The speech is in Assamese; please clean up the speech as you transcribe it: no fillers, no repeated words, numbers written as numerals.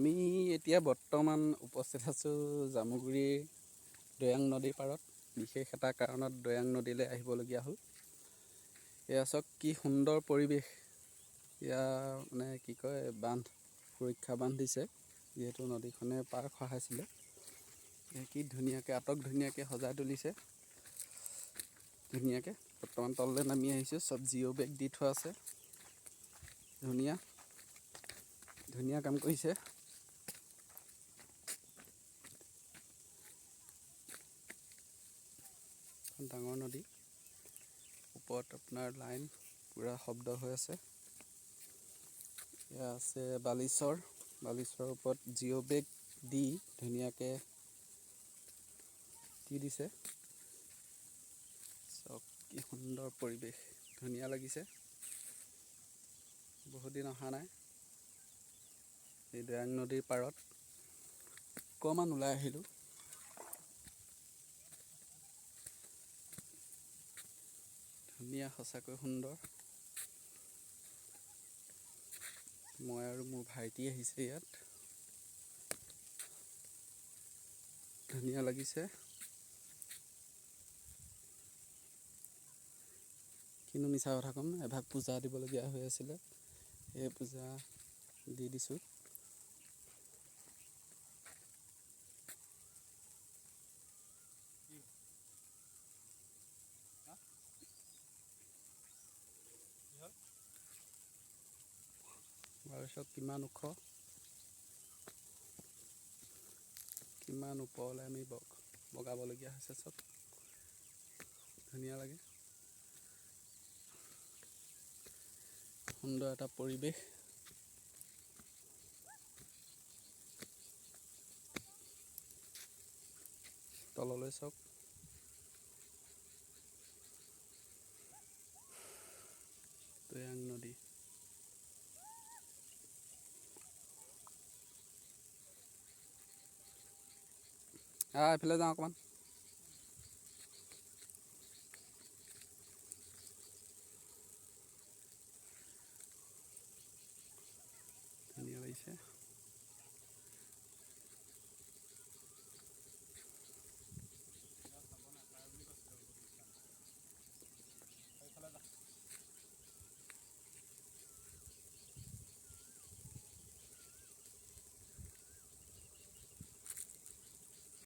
আমি এতিয়া বৰ্তমান উপস্থিত আছোঁ জামুগুৰিৰ দৈয়াং নদীৰ পাৰত। বিশেষ এটা কাৰণত দৈয়াং নদীলৈ আহিবলগীয়া হ'ল। এয়া চাওক কি সুন্দৰ পৰিৱেশ। এয়া মানে কি কয় বান্ধ, সুৰক্ষা বান্ধ দিছে, যিহেতু নদীখনে পাৰ খহাইছিলে। কি ধুনীয়াকৈ আটক ধুনীয়াকৈ সজাই তুলিছে। ধুনীয়াকৈ বৰ্তমান তললৈ নামি আহিছোঁ। চব জিঅ' বেগ দি থোৱা আছে। ধুনীয়া ধুনীয়া কাম কৰিছে। ডাঙৰ নদী, ওপৰত আপোনাৰ লাইন পূৰা শব্দ হৈ আছে। এয়া আছে বালিচৰ ওপৰত জিঅ' বেগ দি ধুনীয়াকৈ দি দিছে। চাওক কি সুন্দৰ পৰিৱেশ, ধুনীয়া লাগিছে। বহুত দিন অহা নাই এই দৈয়াং নদীৰ পাৰত। অকণমান ওলাই আহিলোঁ। ধুনীয়া, সঁচাকৈ সুন্দৰ। মই আৰু মোৰ ভাইটি আহিছে ইয়াত। ধুনীয়া লাগিছে। কিনো মিছা কথা ক'ম, এভাগ পূজা দিবলগীয়া হৈ আছিলে, এই পূজা দি দিছোঁ। বাৰু চাওক কিমান ওখ, কিমান ওপৰলৈ আমি বগাবলগীয়া হৈছে। চব ধুনীয়া লাগে, সুন্দৰ এটা পৰিৱেশ। তললৈ চাওক, দৈয়াং নদী। এইফালে যাওঁ অকণমান।